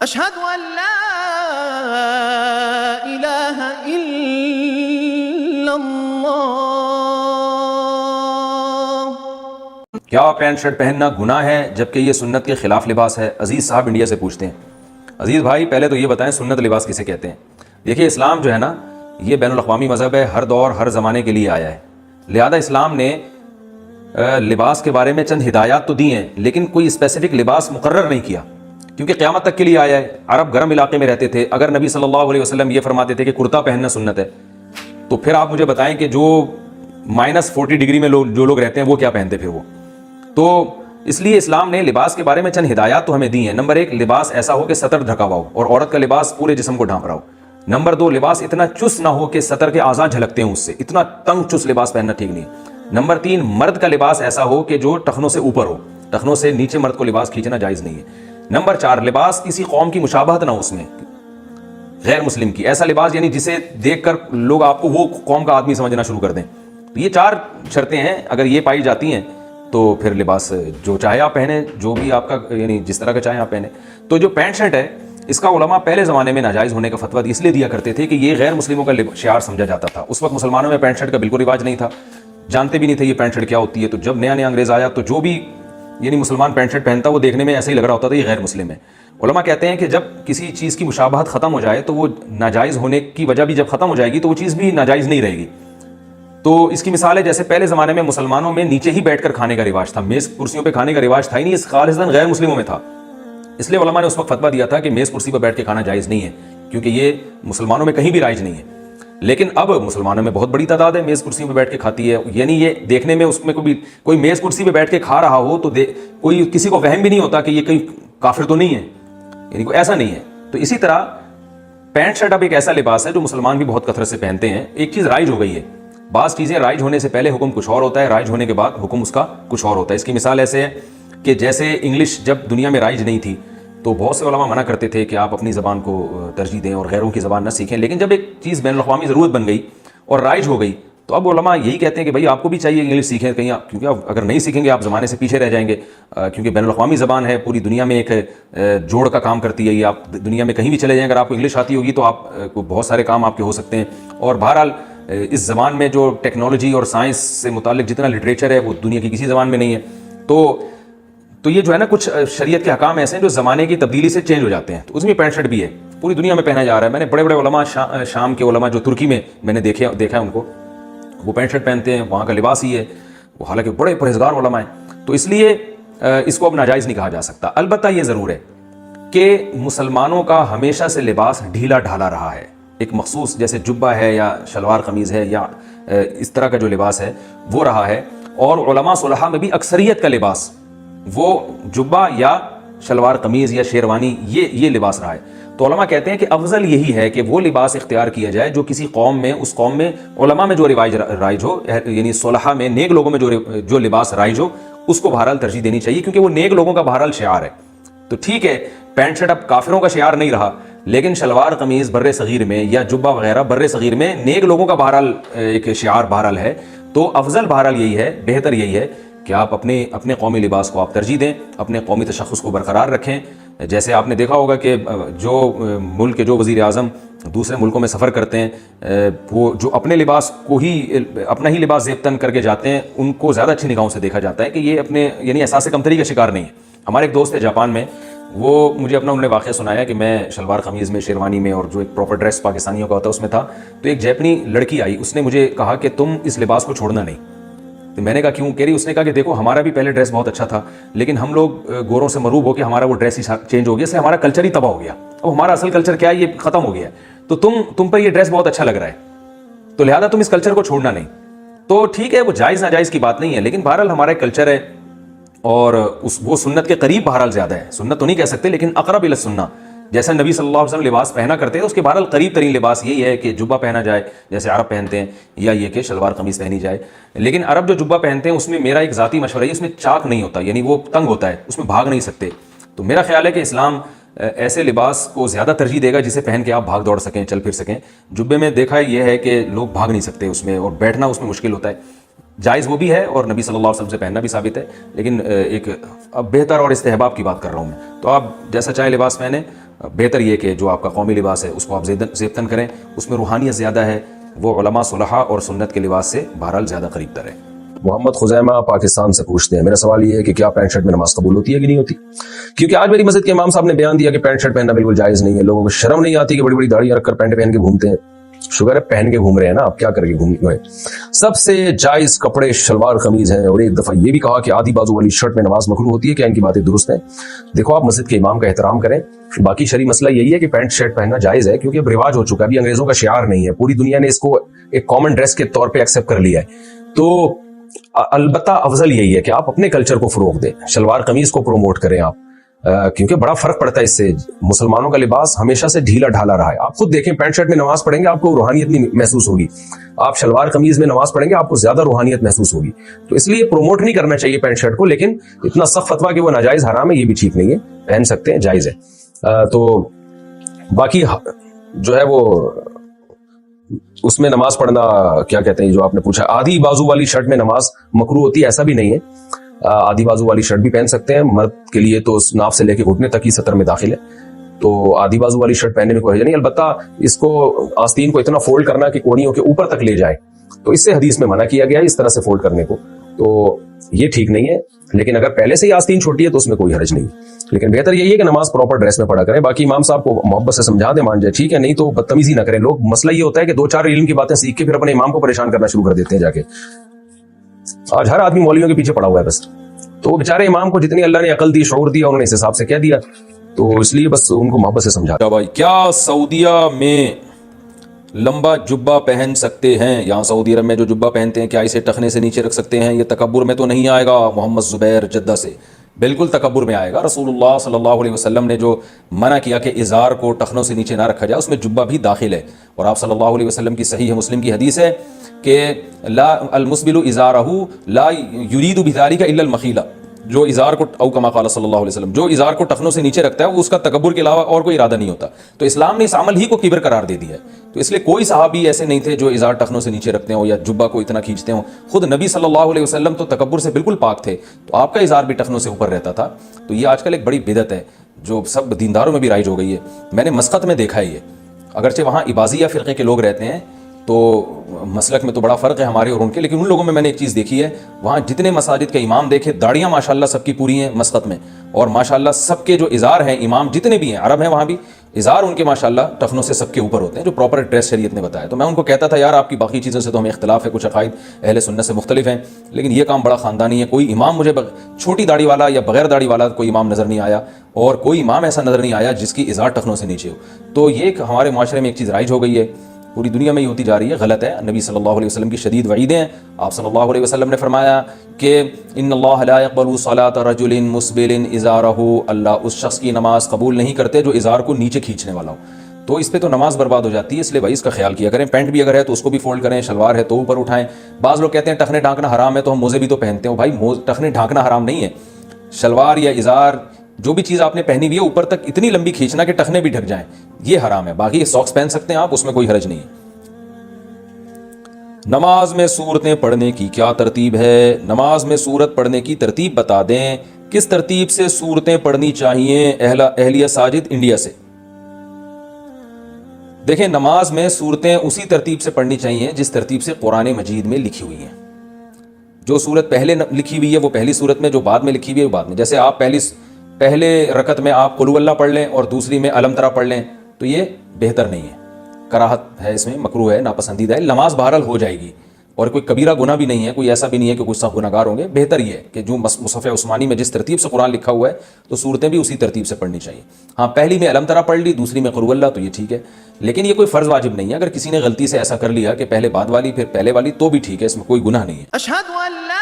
اشہد ان لا الہ الا اللہ۔ کیا پینٹ شرٹ پہننا گناہ ہے جبکہ یہ سنت کے خلاف لباس ہے؟ عزیز صاحب انڈیا سے پوچھتے ہیں۔ عزیز بھائی پہلے تو یہ بتائیں سنت لباس کسے کہتے ہیں؟ دیکھیے اسلام جو ہے نا یہ بین الاقوامی مذہب ہے، ہر دور ہر زمانے کے لیے آیا ہے، لہذا اسلام نے لباس کے بارے میں چند ہدایات تو دی ہیں لیکن کوئی اسپیسیفک لباس مقرر نہیں کیا، کیونکہ قیامت تک کے لیے آیا ہے۔ عرب گرم علاقے میں رہتے تھے، اگر نبی صلی اللہ علیہ وسلم یہ فرماتے تھے کہ کرتا پہننا سنت ہے تو پھر آپ مجھے بتائیں کہ جو -40 ڈگری میں جو لوگ رہتے ہیں وہ کیا پہنتے پھر وہ؟ تو اس لیے اسلام نے لباس کے بارے میں چند ہدایات تو ہمیں دی ہیں۔ نمبر 1، لباس ایسا ہو کہ سطر ڈھکا ہوا ہو اور عورت کا لباس پورے جسم کو ڈھانپ رہا ہو۔ نمبر 2، لباس اتنا چست نہ ہو کہ سطر کے اعضاء جھلکتے ہیں اس سے، اتنا تنگ چست لباس پہننا ٹھیک نہیں۔ نمبر 3، مرد کا لباس ایسا ہو کہ جو ٹخنوں سے اوپر ہو، ٹخنوں سے نیچے مرد کو لباس کھینچنا جائز نہیں ہے۔ نمبر 4، لباس کسی قوم کی مشابہت نہ ہو اس میں، غیر مسلم کی، ایسا لباس یعنی جسے دیکھ کر لوگ آپ کو وہ قوم کا آدمی سمجھنا شروع کر دیں۔ تو یہ 4 شرطیں ہیں، اگر یہ پائی جاتی ہیں تو پھر لباس جو چاہے آپ پہنیں، جو بھی آپ کا یعنی جس طرح کا چاہیں آپ پہنیں۔ تو جو پینٹ شرٹ ہے اس کا علماء پہلے زمانے میں ناجائز ہونے کا فتویٰ اس لیے دیا کرتے تھے کہ یہ غیر مسلموں کا شعار سمجھا جاتا تھا۔ اس وقت مسلمانوں میں پینٹ شرٹ کا بالکل رواج نہیں تھا، جانتے بھی نہیں تھے یہ پینٹ شرٹ کیا ہوتی ہے۔ تو جب نیا انگریز آیا تو جو بھی یعنی مسلمان پینٹ شرٹ پہنتا وہ دیکھنے میں ایسے ہی لگ رہا ہوتا تھا یہ غیر مسلم ہے۔ علماء کہتے ہیں کہ جب کسی چیز کی مشابہت ختم ہو جائے تو وہ ناجائز ہونے کی وجہ بھی جب ختم ہو جائے گی تو وہ چیز بھی ناجائز نہیں رہے گی۔ تو اس کی مثال ہے جیسے پہلے زمانے میں مسلمانوں میں نیچے ہی بیٹھ کر کھانے کا رواج تھا، میز کرسیوں پہ کھانے کا رواج تھا ہی نہیں، اس خالصتاً غیر مسلموں میں تھا۔ اس لیے علماء نے اس وقت فتویٰ دیا تھا کہ میز کرسی پر بیٹھ کے کھانا جائز نہیں ہے، کیونکہ یہ مسلمانوں میں کہیں بھی رائج نہیں ہے۔ لیکن اب مسلمانوں میں بہت بڑی تعداد ہے میز کرسی پہ بیٹھ کے کھاتی ہے، یعنی یہ دیکھنے میں اس میں کوئی میز کرسی پہ بیٹھ کے کھا رہا ہو تو کوئی کسی کو وہم بھی نہیں ہوتا کہ یہ کہیں کافر تو نہیں ہے، یعنی کوئی ایسا نہیں ہے۔ تو اسی طرح پینٹ شرٹ اب ایک ایسا لباس ہے جو مسلمان بھی بہت کثرت سے پہنتے ہیں۔ ایک چیز رائج ہو گئی ہے، بعض چیزیں رائج ہونے سے پہلے حکم کچھ اور ہوتا ہے، رائج ہونے کے بعد حکم اس کا کچھ اور ہوتا ہے۔ اس کی مثال ایسے ہے کہ جیسے انگلش جب دنیا میں رائج نہیں تھی تو بہت سے علماء منع کرتے تھے کہ آپ اپنی زبان کو ترجیح دیں اور غیروں کی زبان نہ سیکھیں، لیکن جب ایک چیز بین الاقوامی ضرورت بن گئی اور رائج ہو گئی تو اب علماء یہی کہتے ہیں کہ بھائی آپ کو بھی چاہیے انگلش سیکھیں کہیں، کیونکہ آپ اگر نہیں سیکھیں گے آپ زمانے سے پیچھے رہ جائیں گے، کیونکہ بین الاقوامی زبان ہے، پوری دنیا میں ایک جوڑ کا کام کرتی ہے یہ۔ آپ دنیا میں کہیں بھی چلے جائیں اگر آپ کو انگلش آتی ہوگی تو آپ کو بہت سارے کام آپ کے ہو سکتے ہیں۔ اور بہرحال اس زبان میں جو ٹیکنالوجی اور سائنس سے متعلق جتنا لٹریچر ہے وہ دنیا کی کسی زبان میں نہیں ہے۔ تو یہ جو ہے نا کچھ شریعت کے احکام ایسے ہیں جو زمانے کی تبدیلی سے چینج ہو جاتے ہیں، تو اس میں پینٹ شرٹ بھی ہے، پوری دنیا میں پہنا جا رہا ہے۔ میں نے بڑے بڑے علماء شام کے علماء جو ترکی میں نے دیکھا ہے ان کو، وہ پینٹ شرٹ پہنتے ہیں، وہاں کا لباس ہی ہے، وہ حالانکہ بڑے پرہیزگار علماء ہیں۔ تو اس لیے اس کو اب ناجائز نہیں کہا جا سکتا۔ البتہ یہ ضرور ہے کہ مسلمانوں کا ہمیشہ سے لباس ڈھیلا ڈھالا رہا ہے، ایک مخصوص جیسے جبہ ہے یا شلوار قمیض ہے یا اس طرح کا جو لباس ہے وہ رہا ہے، اور علماء صلحاء میں بھی اکثریت کا لباس وہ جبہ یا شلوار قمیض یا شیروانی یہ لباس رہا ہے۔ تو علماء کہتے ہیں کہ افضل یہی ہے کہ وہ لباس اختیار کیا جائے جو کسی قوم میں، اس قوم میں علماء میں جو رائج ہو، یعنی صلحاء میں نیک لوگوں میں جو لباس رائج ہو اس کو بہرحال ترجیح دینی چاہیے، کیونکہ وہ نیک لوگوں کا بہرحال شعار ہے۔ تو ٹھیک ہے پینٹ شرٹ اب کافروں کا شعار نہیں رہا، لیکن شلوار قمیض بر صغیر میں یا جبہ وغیرہ بر صغیر میں نیک لوگوں کا بہرحال ایک شعار بہرحال ہے۔ تو افضل بہرحال یہی ہے، بہتر یہی ہے کہ آپ اپنے قومی لباس کو آپ ترجیح دیں، اپنے قومی تشخص کو برقرار رکھیں۔ جیسے آپ نے دیکھا ہوگا کہ جو ملک کے جو وزیر اعظم دوسرے ملکوں میں سفر کرتے ہیں وہ جو اپنے لباس کو ہی اپنا ہی لباس زیب تن کر کے جاتے ہیں، ان کو زیادہ اچھی نگاہوں سے دیکھا جاتا ہے کہ یہ اپنے یعنی احساس کمتری کا شکار نہیں ہے۔ ہمارے ایک دوست ہے جاپان میں، وہ مجھے انہوں نے واقعہ سنایا کہ میں شلوار قمیض میں، شیروانی میں اور جو ایک پراپر ڈریس پاکستانیوں کا ہوتا ہے اس میں تھا، تو ایک جاپنی لڑکی آئی، اس نے مجھے کہا کہ تم اس لباس کو چھوڑنا نہیں۔ تو میں نے کہا کیوں؟ کہہ رہی اس نے کہا کہ دیکھو ہمارا بھی پہلے ڈریس بہت اچھا تھا، لیکن ہم لوگ گوروں سے مروب ہو کے ہمارا وہ ڈریس ہی چینج ہو گیا، اس سے ہمارا کلچر ہی تباہ ہو گیا، اب ہمارا اصل کلچر کیا ہے یہ ختم ہو گیا ہے، تو تم پر یہ ڈریس بہت اچھا لگ رہا ہے تو لہذا تم اس کلچر کو چھوڑنا نہیں۔ تو ٹھیک ہے وہ جائز ناجائز کی بات نہیں ہے، لیکن بہرحال ہمارا کلچر ہے اور وہ سنت کے قریب بہرحال زیادہ ہے، سنت تو نہیں کہہ سکتے لیکن اقرب الی السنہ، جیسا نبی صلی اللہ علیہ وسلم لباس پہنا کرتے ہیں اس کے بہرحال قریب ترین لباس یہی ہے کہ جبہ پہنا جائے جیسے عرب پہنتے ہیں، یا یہ کہ شلوار قمیض پہنی جائے۔ لیکن عرب جو جبہ پہنتے ہیں اس میں میرا ایک ذاتی مشورہ ہے، اس میں چاک نہیں ہوتا، یعنی وہ تنگ ہوتا ہے، اس میں بھاگ نہیں سکتے۔ تو میرا خیال ہے کہ اسلام ایسے لباس کو زیادہ ترجیح دے گا جسے پہن کے آپ بھاگ دوڑ سکیں، چل پھر سکیں۔ جبے میں دیکھا یہ ہے کہ لوگ بھاگ نہیں سکتے اس میں، اور بیٹھنا اس میں مشکل ہوتا ہے۔ جائز وہ بھی ہے اور نبی صلی اللہ علیہ وسلم سے پہننا بھی ثابت ہے، لیکن ایک اب بہتر اور استحباب کی بات کر رہا ہوں میں۔ تو آپ جیسا چاہے لباس پہنیں بہتر یہ کہ جو آپ کا قومی لباس ہے اس کو آپ زیبتاً کریں، اس میں روحانیت زیادہ ہے، وہ علماء صلحاء اور سنت کے لباس سے بہرحال زیادہ قریب تر ہے۔ محمد خزیمہ پاکستان سے پوچھتے ہیں، میرا سوال یہ ہے کہ کیا پینٹ شرٹ میں نماز قبول ہوتی ہے کہ نہیں ہوتی؟ کیونکہ آج میری مسجد کے امام صاحب نے بیان دیا کہ پینٹ شرٹ پہننا بالکل جائز نہیں ہے، لوگوں کو شرم نہیں آتی کہ بڑی بڑی داڑھی رکھ کر پینٹ پہن کے گھومتے ہیں۔ شگر ہے پہن کے گھوم رہے ہیں نا، آپ کیا کر کے گھوم رہے ہیں؟ سب سے جائز کپڑے شلوار قمیض ہیں، اور ایک دفعہ یہ بھی کہا کہ آدھی بازو والی شرٹ میں نماز مکروہ ہوتی ہے، کیا ان کی باتیں درست ہیں؟ دیکھو، آپ مسجد کے امام کا احترام کریں، باقی شرعی مسئلہ یہی ہے کہ پینٹ شرٹ پہننا جائز ہے کیونکہ اب رواج ہو چکا ہے، ابھی انگریزوں کا شعار نہیں ہے، پوری دنیا نے اس کو ایک کامن ڈریس کے طور پہ ایکسیپٹ کر لیا ہے۔ تو البتہ افضل یہی ہے کہ آپ اپنے کلچر کو فروغ دیں، شلوار قمیض کو پروموٹ کریں آپ، کیونکہ بڑا فرق پڑتا ہے اس سے۔ مسلمانوں کا لباس ہمیشہ سے ڈھیلا ڈھالا رہا ہے، آپ خود دیکھیں پینٹ شرٹ میں نماز پڑھیں گے آپ کو روحانیت نہیں محسوس ہوگی، آپ شلوار قمیض میں نماز پڑھیں گے آپ کو زیادہ روحانیت محسوس ہوگی۔ تو اس لیے پروموٹ نہیں کرنا چاہیے پینٹ شرٹ کو، لیکن اتنا سخت فتویٰ کہ وہ ناجائز حرام ہے یہ بھی ٹھیک نہیں ہے، پہن سکتے ہیں، جائز ہے۔ تو باقی جو ہے وہ اس میں نماز پڑھنا کیا کہتے ہیں، جو آپ نے پوچھا آدھی بازو والی شرٹ میں نماز مکروہ ہوتی ہے، ایسا بھی نہیں ہے، آدھی بازو والی شرٹ بھی پہن سکتے ہیں، مرد کے لیے تو ناف سے لے کے گھٹنے تک ہی سطر میں داخل ہے، تو آدھی بازو والی شرٹ پہننے میں کوئی حرج نہیں، البتہ اس کو آستین کو اتنا فولڈ کرنا کہ کونیوں کے اوپر تک لے جائے، تو اس سے حدیث میں منع کیا گیا ہے اس طرح سے فولڈ کرنے کو، تو یہ ٹھیک نہیں ہے۔ لیکن اگر پہلے سے ہی آستین چھوٹی ہے تو اس میں کوئی حرج نہیں، لیکن بہتر یہی ہے کہ نماز پراپر ڈریس میں پڑھا کریں۔ باقی امام صاحب کو محبت سے سمجھا دیں، مان جائے ٹھیک ہے، نہیں تو بدتمیزی نہ کریں۔ لوگ مسئلہ یہ ہوتا ہے کہ دو چار علم کی باتیں سیکھ کے پھر اپنے امام کو پریشان کرنا شروع کر دیتے ہیں جا کے۔ آج ہر آدمی مولویوں کے پیچھے پڑا ہوا ہے بس، تو وہ بیچارے امام کو جتنی اللہ نے عقل دی، شعور دیا، انہوں نے اس حساب سے کہہ دیا، تو اس لیے بس ان کو محبت سے سمجھا۔ بھائی کیا سعودیہ میں لمبا جبہ پہن سکتے ہیں؟ یہاں سعودی عرب میں جو جبہ پہنتے ہیں کیا اسے ٹخنے سے نیچے رکھ سکتے ہیں؟ یہ تکبر میں تو نہیں آئے گا؟ محمد زبیر جدہ سے بالکل تکبر میں آئے گا۔ رسول اللہ صلی اللہ علیہ وسلم نے جو منع کیا کہ ازار کو ٹخنوں سے نیچے نہ رکھا جائے، اس میں جبہ بھی داخل ہے، اور آپ صلی اللہ علیہ وسلم کی صحیح مسلم کی حدیث ہے کہ لا المسبل ازارہ لا یرید بذلک الا المخیلہ، جو ازار کو او کما قال صلی اللہ علیہ وسلم، جو ازار کو ٹخنوں سے نیچے رکھتا ہے وہ اس کا تکبر کے علاوہ اور کوئی ارادہ نہیں ہوتا۔ تو اسلام نے اس عمل ہی کو کبر قرار دے دیا ہے، تو اس لیے کوئی صحابی ایسے نہیں تھے جو ازار ٹخنوں سے نیچے رکھتے ہوں یا جبہ کو اتنا کھینچتے ہوں۔ خود نبی صلی اللہ علیہ وسلم تو تکبر سے بالکل پاک تھے، تو آپ کا ازار بھی ٹخنوں سے اوپر رہتا تھا۔ تو یہ آج کل ایک بڑی بدعت ہے جو سب دینداروں میں بھی رائج ہو گئی ہے۔ میں نے مسقط میں دیکھا ہے یہ، اگرچہ وہاں عباضیہ فرقے کے لوگ رہتے ہیں تو مسلک میں تو بڑا فرق ہے ہمارے اور ان کے، لیکن ان لوگوں میں نے ایک چیز دیکھی ہے، وہاں جتنے مساجد کے امام دیکھے داڑیاں ماشاءاللہ سب کی پوری ہیں مسقط میں، اور ماشاءاللہ سب کے جو ازار ہیں امام جتنے بھی ہیں عرب ہیں وہاں بھی ازار ان کے ماشاءاللہ ٹخنوں سے سب کے اوپر ہوتے ہیں، جو پراپر ڈریس شریعت نے بتایا۔ تو میں ان کو کہتا تھا یار آپ کی باقی چیزوں سے تو ہمیں اختلاف ہے، کچھ عقائد اہل سنت سے مختلف ہیں، لیکن یہ کام بڑا خاندانی ہے۔ کوئی امام مجھے چھوٹی داڑھی والا یا بغیر داڑھی والا کوئی امام نظر نہیں آیا، اور کوئی امام ایسا نظر نہیں آیا جس کی ازار ٹخنوں سے نیچے ہو۔ تو یہ ہمارے معاشرے میں ایک چیز رائج ہو گئی ہے، پوری دنیا میں یہ ہوتی جا رہی ہے، غلط ہے۔ نبی صلی اللہ علیہ وسلم کی شدید وعیدیں ہیں۔ آپ صلی اللہ علیہ وسلم نے فرمایا کہ ان اللہ لا يقبل صلاۃ رجل مسبل ازارہ، اللہ اس شخص کی نماز قبول نہیں کرتے جو ازار کو نیچے کھینچنے والا ہو۔ تو اس پہ تو نماز برباد ہو جاتی ہے، اس لیے بھائی اس کا خیال کیا کریں۔ پینٹ بھی اگر ہے تو اس کو بھی فولڈ کریں، شلوار ہے تو اوپر اٹھائیں۔ بعض لوگ کہتے ہیں ٹخنے ڈھانکنا حرام ہے تو ہم موزے بھی تو پہنتے ہیں، بھائی ٹخنے ڈھانکنا حرام نہیں ہے، شلوار یا ازار جو بھی چیز آپ نے پہنی ہوئی ہے اوپر تک اتنی لمبی کھینچنا کہ ٹخنے بھی ڈھک جائیں، یہ حرام ہے۔ باقی ساکس پہن سکتے ہیں آپ، اس میں کوئی حرج نہیں ہے۔ نماز میں سورتیں پڑھنے کی کیا ترتیب ہے؟ نماز میں سورت پڑھنے کی ترتیب بتا دیں، کس ترتیب سے سورتیں پڑھنی چاہیے؟ اہلیہ ساجد انڈیا سے۔ دیکھیں نماز میں سورتیں اسی ترتیب سے پڑھنی چاہیے جس ترتیب سے قرآن مجید میں لکھی ہوئی ہیں۔ جو سورت پہلے لکھی ہوئی ہے وہ پہلی سورت میں، جو بعد میں لکھی ہوئی ہے وہ بعد میں۔ جیسے آپ پہلے رکعت میں آپ قل اللہ پڑھ لیں اور دوسری میں الم ترا پڑھ لیں تو یہ بہتر نہیں ہے، کراہت ہے، اس میں مکروہ ہے، ناپسندیدہ ہے۔ نماز بہرحال ہو جائے گی، اور کوئی کبیرہ گناہ بھی نہیں ہے، کوئی ایسا بھی نہیں ہے کہ کچھ سخت گناہ گار ہوں گے۔ بہتر یہ ہے کہ جو مصحف عثمانی میں جس ترتیب سے قرآن لکھا ہوا ہے تو صورتیں بھی اسی ترتیب سے پڑھنی چاہیے۔ ہاں پہلی میں الم ترا پڑھ لی، دوسری میں قل اللہ، تو یہ ٹھیک ہے، لیکن یہ کوئی فرض واجب نہیں ہے۔ اگر کسی نے غلطی سے ایسا کر لیا کہ پہلے بعد والی پھر پہلے والی تو بھی ٹھیک ہے، اس میں کوئی گناہ نہیں ہے۔ اشہد ان لا